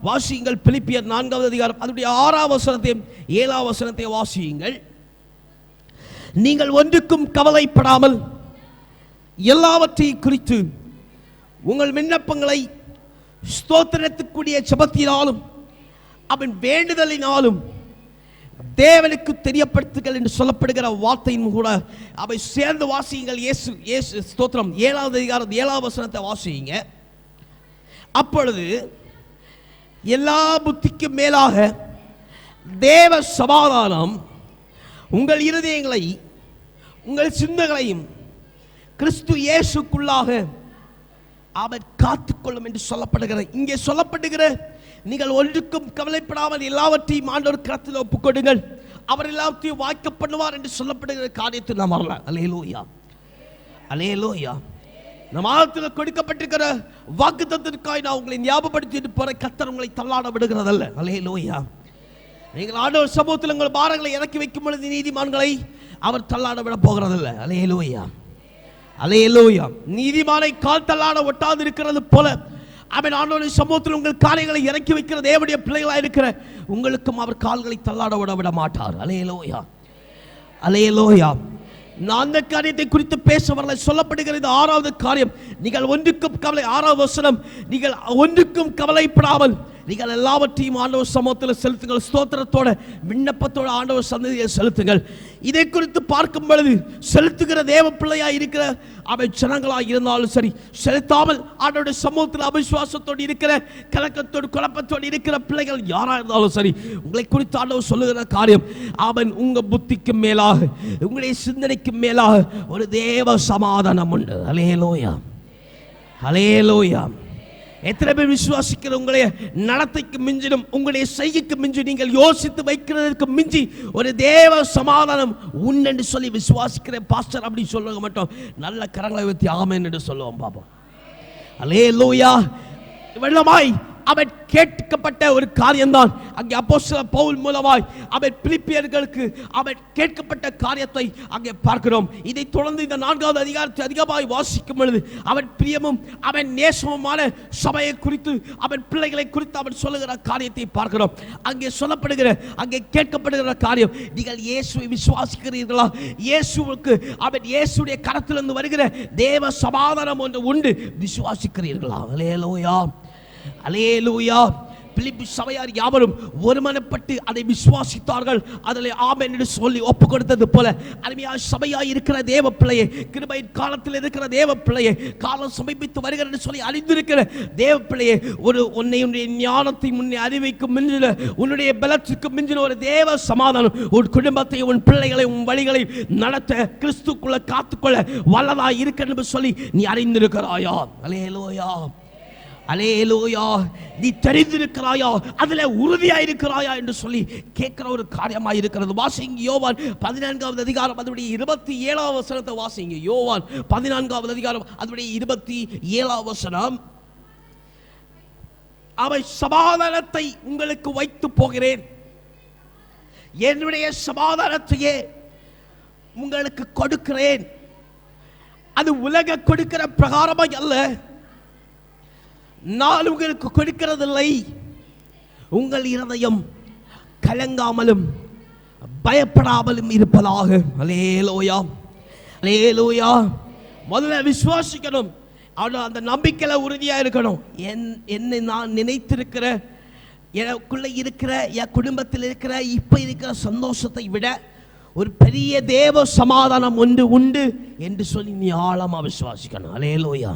வாசியுங்கள். பிலிப்பியர் 4வது அதிகாரம் அதனுடைய 6வது வசனத்தையும் 7வது வசனத்தையும் வாசியுங்கள். நீங்கள் ஒன்றுக்கும் கவலைப்படாமல் எல்லாவற்றையும் குறித்து உங்கள் விண்ணப்பங்களை ஸ்தோத்திரத்துக்குரிய ஜெபத்தினாலும் அவன் வேண்டுதலினாலும் தேவனுக்கு தெரியப்படுத்துங்கள் என்று சொல்லப்படுகிற வார்த்தையின் கூட அவை சேர்ந்து வாசியுங்கள். இயேசு ஸ்தோத்திரம் 7வது அதிகாரம் 7வது வசனத்தை வாசியுங்க. அப்பொழுது எல்லா புத்திக்கும் மேலாக தேவ சமாதானம் உங்கள் இருதயங்களை உங்கள் சிந்தனைகளையும் கிறிஸ்து இயேசுக்குள்ளாக அவர் காத்துக்கொள்ளும் என்று சொல்லப்படுகிற இங்கே சொல்லப்படுகிற நீங்கள் ஒன்றுக்கும் கவலைப்படாமல் எல்லாவற்றையும் ஆண்டவர் கரத்தில் ஒப்புக்கொடுங்கள், அவர் எல்லாவற்றையும் வாய்க்க பண்ணுவார் என்று சொல்லப்படுகிற காரியத்தை நாம் வரலாம். அல்லேலூயா, அல்லேலூயா. நம் ஆழத்தில் கொடுக்கப்பட்டிருக்கிற வாக்குத்தத்தத்திற்காக நான் உங்களை ஞாபகப்படுத்திட்டு போற கர்த்தர் உங்களை தள்ளாட விடுகிறதல்ல. அல்லேலூயா. நீங்கள் ஆண்டவர் சமூகத்தில் உங்கள் பாரங்களை இறக்கி வைக்கும் பொழுது நீதிமான்களை அவர் தள்ளாட விட போகிறதில்ல. அல்லேலூயா, அல்லேலூயா. நீதிமானை கால் தள்ளாட ஒட்டாது இருக்கிறது போல அவன் ஆண்டவரின் சமூகத்தில் உங்கள் காரியங்களை இறக்கி வைக்கிற தேவனுடைய பிள்ளைகளாக இருக்கிற உங்களுக்கும் அவர் கால்களை தள்ளாட விட மாட்டார். அல்லேலூயா, அல்லேலூயா. நான் அந்த காரியத்தை குறித்து பேச வரல. சொல்லப்படுகிற இந்த 6வது காரியம், நீங்கள் ஒன்றுக்கும் கவலை 6வது வசனம், நீங்கள் ஒன்றுக்கும் கவலைப்படாமல் நீங்கள் எல்லாவற்றையும் ஆண்டவர் சமூகத்தில் செலுத்துங்கள், ஸ்தோத்திரத்தோட விண்ணப்பத்தோட ஆண்டவர் சன்னதியை செலுத்துங்கள். இதை குறித்து பார்க்கும் பொழுது செலுத்துகிற தேவ பிள்ளையாக இருக்கிற அவை ஜனங்களாக இருந்தாலும் சரி, செலுத்தாமல் ஆண்டவருடைய சமூகத்தில் அவிசுவாசத்தோடு இருக்கிற கலக்கத்தோடு குழப்பத்தோடு இருக்கிற பிள்ளைகள் யாராக இருந்தாலும் சரி, உங்களை குறித்து ஆண்டவர் சொல்லுகிற காரியம், அவன் உங்க புத்திக்கு மேலாக உங்களுடைய சிந்தனைக்கு மேலாக ஒரு தேவ சமாதானம் உண்டு. அல்லேலூயா, அல்லேலூயா. எத்தனை பேர் விசுவாசிக்கிற உங்களுடைய நடத்தைக்கு மிஞ்சிடும் உங்களுடைய செய்கைக்கு மிஞ்சி நீங்கள் யோசித்து வைக்கிறதுக்கு மிஞ்சி ஒரு தேவ சமாதானம் உண்டு என்று சொல்லி விசுவாசிக்கிற பாஸ்டர் அப்படி சொல்லுங்க மட்டும் நல்ல கரங்களை வைத்து ஆமென் என்று சொல்லுவோம் பாப்போம். அல்லேலூயா. வெள்ளமாய் அவன் கேட்கப்பட்ட ஒரு காரியம்தான் அங்கே அப்போஸ்தலர் பவுல் மூலமாய் அவன் பிலிப்பியர்களுக்கு அவன் கேட்கப்பட்ட காரியத்தை அங்கே பார்க்கிறோம். இதை தொடர்ந்து இந்த 4வது அதிகாரத்தை அதிகமாய் வாசிக்கும் பொழுது அவன் பிரியமும் அவன் நேசமுமான சபையை குறித்து அவன் பிள்ளைகளை குறித்து அவன் சொல்லுகிற காரியத்தை பார்க்கிறோம். அங்கே சொல்லப்படுகிற அங்கே கேட்கப்படுகிற காரியம், நீங்கள் இயேசுவை விசுவாசிக்கிறீர்களா? இயேசுவுக்கு அவன் இயேசுடைய கரத்திலிருந்து வருகிற தேவ சமாதானம் ஒன்று உண்டு, விசுவாசிக்கிறீர்களா? அல்லேலூயா, அல்லேலூயா. பிலிப்பி சபையார் யாவரும் ஒருமனப்பட்டு அதை விசுவாசித்தார்கள். அதில் ஆமென் என்று சொல்லி ஒப்பு கொடுத்தது போல அருமையாக சபையாய் இருக்கிற தேவ பிள்ளையை, கிருபையின் காலத்தில் இருக்கிற தேவ பிள்ளையை, காலம் சமீபித்து வருகிறது சொல்லி அறிந்திருக்கிற தேவ பிள்ளையை, ஒரு உன்னுடைய ஞானத்தை முன்னே அறிவிக்கும் மிஞ்சின உன்னுடைய பலத்திற்கு மிஞ்சின ஒரு தேவ சமாதானம் உன் குடும்பத்தை உன் பிள்ளைகளை உன் வழிகளை நடத்த கிறிஸ்துக்குள்ள காத்துக்கொள்ள வல்லதாய் இருக்கிறது சொல்லி நீ அறிந்திருக்கிறாயா? அல்லேலூயா, அல்லேலூயா. நீ தெரிந்திருக்கிறாயா? அதில் உறுதியாக இருக்கிறாயா என்று சொல்லி கேட்கிற ஒரு காரியமாக இருக்கிறது. வாசிங்க யோவான் 14வது அதிகாரம் அதனுடைய 27வது வசனத்தை வாசிங்க. யோவான் 14வது அதிகாரம் அதனுடைய 27வது வசனம், அவை சமாதானத்தை உங்களுக்கு வைத்து போகிறேன், என்னுடைய சமாதானத்தையே உங்களுக்கு கொடுக்கிறேன், அது உலக கொடுக்கிற பிரகாரமாக அல்ல, நான் உங்களுக்கு கொடுக்கிறதில்லை, உங்கள் இருதயம் கலங்காமலும் பயப்படாமலும் இருப்பதாக. அல்லேலூயா, அல்லேலூயா. முதல்ல விசுவாசிக்கணும், அந்த நம்பிக்கையில உறுதியா இருக்கணும். என்னை நான் நினைத்திருக்கிற எனக்குள்ள இருக்கிற என் குடும்பத்தில் இருக்கிற இப்ப இருக்கிற சந்தோஷத்தை விட ஒரு பெரிய தேவ சமாதானம் ஒன்று உண்டு என்று சொல்லி நீ ஆழமா விசுவாசிக்கணும். அல்லேலூயா.